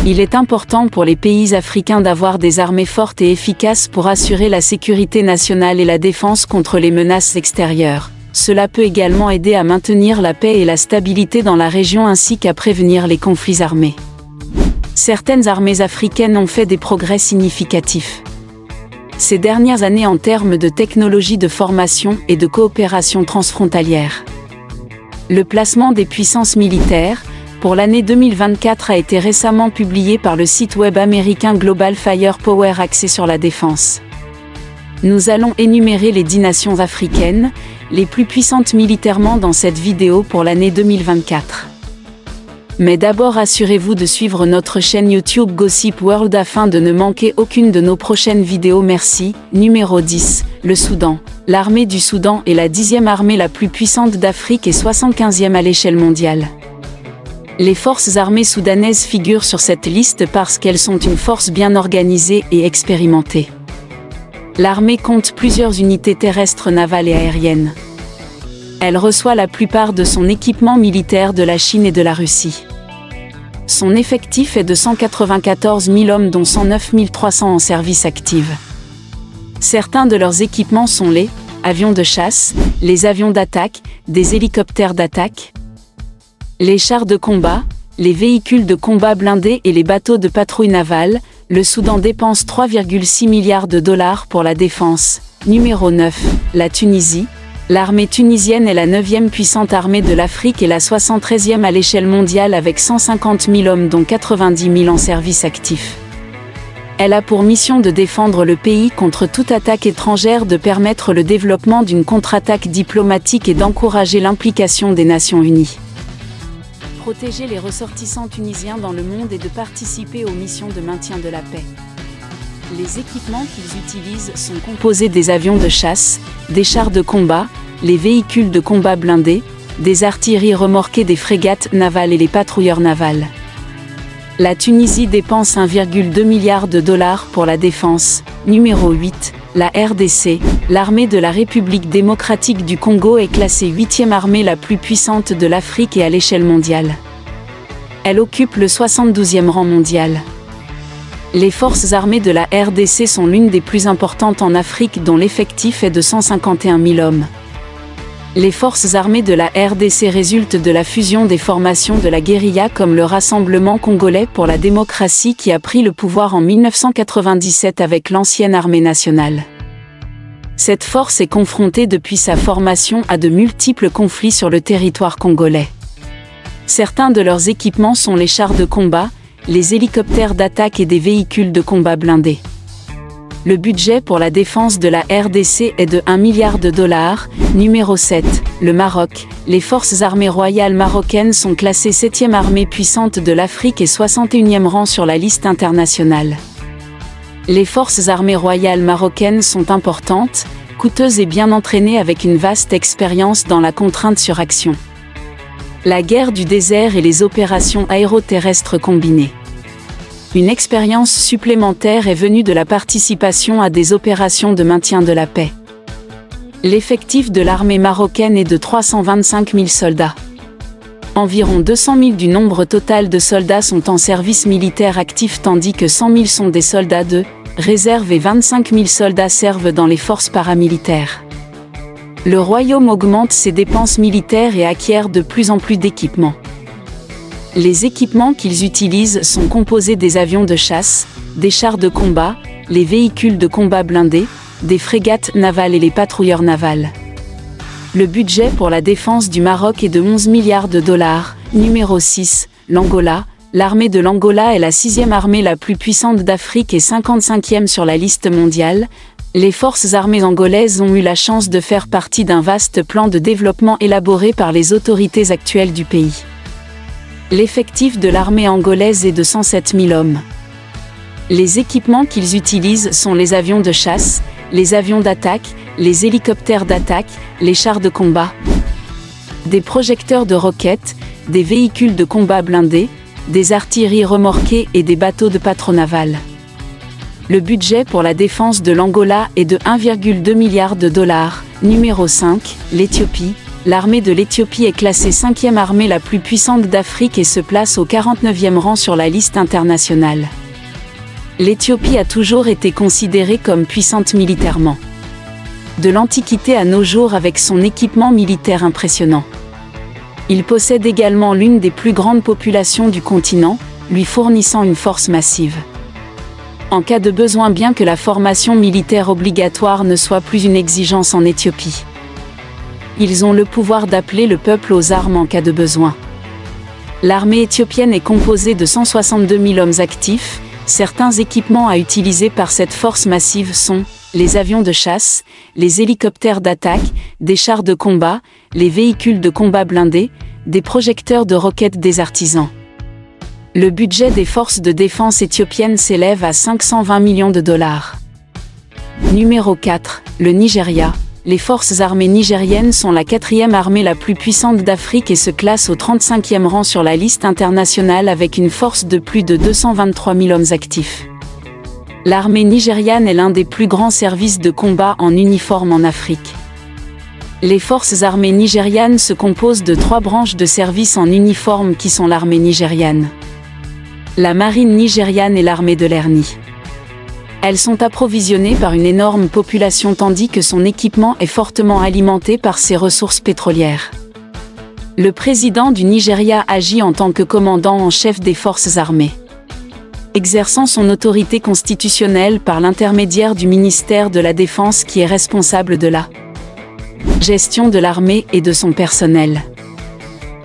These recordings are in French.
Il est important pour les pays africains d'avoir des armées fortes et efficaces pour assurer la sécurité nationale et la défense contre les menaces extérieures. Cela peut également aider à maintenir la paix et la stabilité dans la région ainsi qu'à prévenir les conflits armés. Certaines armées africaines ont fait des progrès significatifs ces dernières années en termes de technologie de formation et de coopération transfrontalière. Le placement des puissances militaires pour l'année 2024 a été récemment publié par le site web américain Global Firepower axé sur la défense. Nous allons énumérer les 10 nations africaines, les plus puissantes militairement dans cette vidéo pour l'année 2024. Mais d'abord assurez-vous de suivre notre chaîne YouTube Gossip World afin de ne manquer aucune de nos prochaines vidéos. Merci. Numéro 10. Le Soudan. L'armée du Soudan est la 10e armée la plus puissante d'Afrique et 75e à l'échelle mondiale. Les forces armées soudanaises figurent sur cette liste parce qu'elles sont une force bien organisée et expérimentée. L'armée compte plusieurs unités terrestres, navales et aériennes. Elle reçoit la plupart de son équipement militaire de la Chine et de la Russie. Son effectif est de 194 000 hommes dont 109 300 en service actif. Certains de leurs équipements sont les avions de chasse, les avions d'attaque, des hélicoptères d'attaque, les chars de combat, les véhicules de combat blindés et les bateaux de patrouille navale. Le Soudan dépense 3,6 milliards de dollars pour la défense. Numéro 9. La Tunisie. L'armée tunisienne est la 9e puissante armée de l'Afrique et la 73e à l'échelle mondiale avec 150 000 hommes dont 90 000 en service actif. Elle a pour mission de défendre le pays contre toute attaque étrangère, de permettre le développement d'une contre-attaque diplomatique et d'encourager l'implication des Nations Unies. Protéger les ressortissants tunisiens dans le monde et de participer aux missions de maintien de la paix. Les équipements qu'ils utilisent sont composés des avions de chasse, des chars de combat, les véhicules de combat blindés, des artilleries remorquées, des frégates navales et les patrouilleurs navals. La Tunisie dépense 1,2 milliard de dollars pour la défense. Numéro 8. La RDC. L'armée de la République démocratique du Congo est classée 8e armée la plus puissante de l'Afrique et à l'échelle mondiale. Elle occupe le 72e rang mondial. Les forces armées de la RDC sont l'une des plus importantes en Afrique dont l'effectif est de 151 000 hommes. Les forces armées de la RDC résultent de la fusion des formations de la guérilla comme le Rassemblement congolais pour la démocratie qui a pris le pouvoir en 1997 avec l'ancienne armée nationale. Cette force est confrontée depuis sa formation à de multiples conflits sur le territoire congolais. Certains de leurs équipements sont les chars de combat, les hélicoptères d'attaque et des véhicules de combat blindés. Le budget pour la défense de la RDC est de 1 milliard de dollars. Numéro 7. Le Maroc. Les forces armées royales marocaines sont classées 7e armée puissante de l'Afrique et 61e rang sur la liste internationale. Les forces armées royales marocaines sont importantes, coûteuses et bien entraînées avec une vaste expérience dans la contrainte sur action. La guerre du désert et les opérations aéroterrestres combinées. Une expérience supplémentaire est venue de la participation à des opérations de maintien de la paix. L'effectif de l'armée marocaine est de 325 000 soldats. Environ 200 000 du nombre total de soldats sont en service militaire actif tandis que 100 000 sont des soldats de réserve et 25 000 soldats servent dans les forces paramilitaires. Le royaume augmente ses dépenses militaires et acquiert de plus en plus d'équipements. Les équipements qu'ils utilisent sont composés des avions de chasse, des chars de combat, les véhicules de combat blindés, des frégates navales et les patrouilleurs navals. Le budget pour la défense du Maroc est de 11 milliards de dollars. Numéro 6. L'Angola. L'armée de l'Angola est la 6e armée la plus puissante d'Afrique et 55e sur la liste mondiale. Les forces armées angolaises ont eu la chance de faire partie d'un vaste plan de développement élaboré par les autorités actuelles du pays. L'effectif de l'armée angolaise est de 107 000 hommes. Les équipements qu'ils utilisent sont les avions de chasse, les avions d'attaque, les hélicoptères d'attaque, les chars de combat, des projecteurs de roquettes, des véhicules de combat blindés, des artilleries remorquées et des bateaux de patrouille navale. Le budget pour la défense de l'Angola est de 1,2 milliard de dollars. Numéro 5. L'Éthiopie. l'armée de l'Éthiopie est classée 5e armée la plus puissante d'Afrique et se place au 49e rang sur la liste internationale. L'Éthiopie a toujours été considérée comme puissante militairement. De l'Antiquité à nos jours avec son équipement militaire impressionnant. Il possède également l'une des plus grandes populations du continent, lui fournissant une force massive. En cas de besoin, bien que la formation militaire obligatoire ne soit plus une exigence en Éthiopie. Ils ont le pouvoir d'appeler le peuple aux armes en cas de besoin. L'armée éthiopienne est composée de 162 000 hommes actifs. Certains équipements à utiliser par cette force massive sont les avions de chasse, les hélicoptères d'attaque, des chars de combat, les véhicules de combat blindés, des projecteurs de roquettes des artisans. Le budget des forces de défense éthiopiennes s'élève à 520 millions de dollars. Numéro 4, le Nigeria. Les forces armées nigériennes sont la 4e armée la plus puissante d'Afrique et se classent au 35e rang sur la liste internationale avec une force de plus de 223 000 hommes actifs. L'armée nigériane est l'un des plus grands services de combat en uniforme en Afrique. Les forces armées nigérianes se composent de 3 branches de service en uniforme qui sont l'armée nigériane, la marine nigériane et l'armée de l'air. Elles sont approvisionnées par une énorme population tandis que son équipement est fortement alimenté par ses ressources pétrolières. Le président du Nigeria agit en tant que commandant en chef des forces armées, exerçant son autorité constitutionnelle par l'intermédiaire du ministère de la Défense qui est responsable de la gestion de l'armée et de son personnel.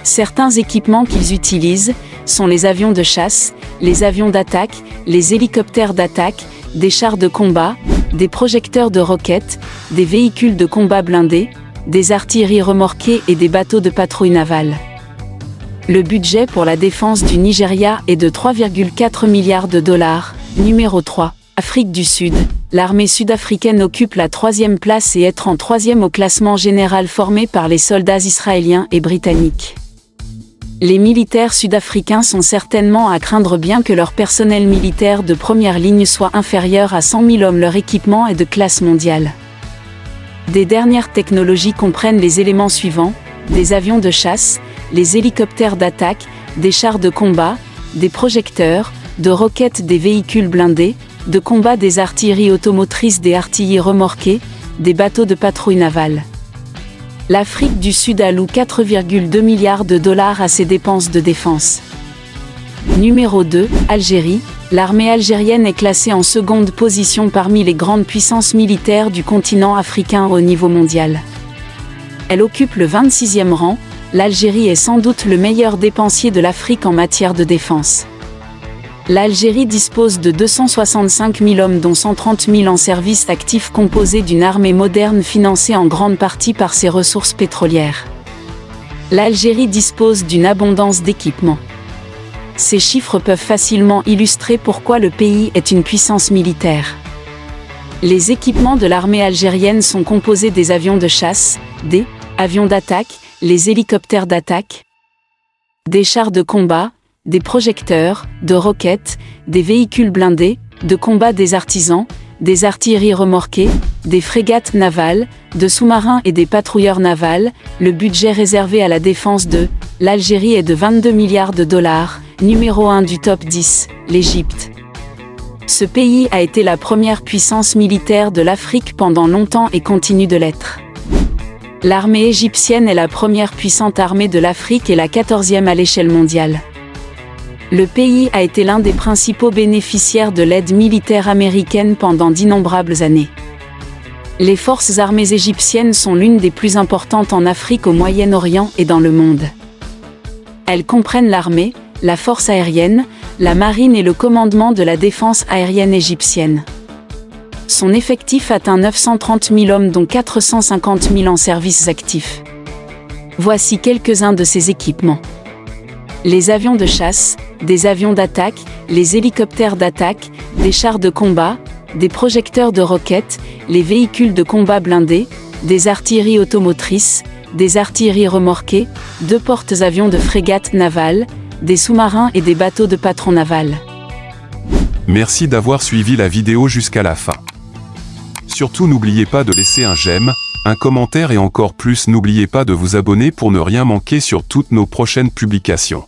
Certains équipements qu'ils utilisent sont les avions de chasse, les avions d'attaque, les hélicoptères d'attaque, des chars de combat, des projecteurs de roquettes, des véhicules de combat blindés, des artilleries remorquées et des bateaux de patrouille navale. Le budget pour la défense du Nigeria est de 3,4 milliards de dollars. Numéro 3. Afrique du Sud. L'armée sud-africaine occupe la 3e place et est en 3e au classement général formé par les soldats israéliens et britanniques. Les militaires sud-africains sont certainement à craindre bien que leur personnel militaire de première ligne soit inférieur à 100 000 hommes. Leur équipement est de classe mondiale. Des dernières technologies comprennent les éléments suivants: des avions de chasse, les hélicoptères d'attaque, des chars de combat, des projecteurs, de roquettes, des véhicules blindés, de combat, des artilleries automotrices, des artilleries remorquées, des bateaux de patrouille navale. L'Afrique du Sud alloue 4,2 milliards de dollars à ses dépenses de défense. Numéro 2, Algérie. L'armée algérienne est classée en seconde position parmi les grandes puissances militaires du continent africain au niveau mondial. Elle occupe le 26e rang. L'Algérie est sans doute le meilleur dépensier de l'Afrique en matière de défense. L'Algérie dispose de 265 000 hommes dont 130 000 en service actif composés d'une armée moderne financée en grande partie par ses ressources pétrolières. L'Algérie dispose d'une abondance d'équipements. Ces chiffres peuvent facilement illustrer pourquoi le pays est une puissance militaire. Les équipements de l'armée algérienne sont composés des avions de chasse, des avions d'attaque, les hélicoptères d'attaque, des chars de combat, des projecteurs, de roquettes, des véhicules blindés, de combat, des artisans, des artilleries remorquées, des frégates navales, de sous-marins et des patrouilleurs navals. Le budget réservé à la défense de l'Algérie est de 22 milliards de dollars. Numéro 1 du top 10, l'Égypte. Ce pays a été la première puissance militaire de l'Afrique pendant longtemps et continue de l'être. L'armée égyptienne est la première puissante armée de l'Afrique et la 14e à l'échelle mondiale. Le pays a été l'un des principaux bénéficiaires de l'aide militaire américaine pendant d'innombrables années. Les forces armées égyptiennes sont l'une des plus importantes en Afrique, au Moyen-Orient et dans le monde. Elles comprennent l'armée, la force aérienne, la marine et le commandement de la défense aérienne égyptienne. Son effectif atteint 930 000 hommes dont 450 000 en services actifs. Voici quelques-uns de ces équipements. Les avions de chasse, des avions d'attaque, les hélicoptères d'attaque, des chars de combat, des projecteurs de roquettes, les véhicules de combat blindés, des artilleries automotrices, des artilleries remorquées, 2 porte-avions de frégates navales, des sous-marins et des bateaux de patron naval. Merci d'avoir suivi la vidéo jusqu'à la fin. Surtout n'oubliez pas de laisser un j'aime, un commentaire et encore plus, n'oubliez pas de vous abonner pour ne rien manquer sur toutes nos prochaines publications.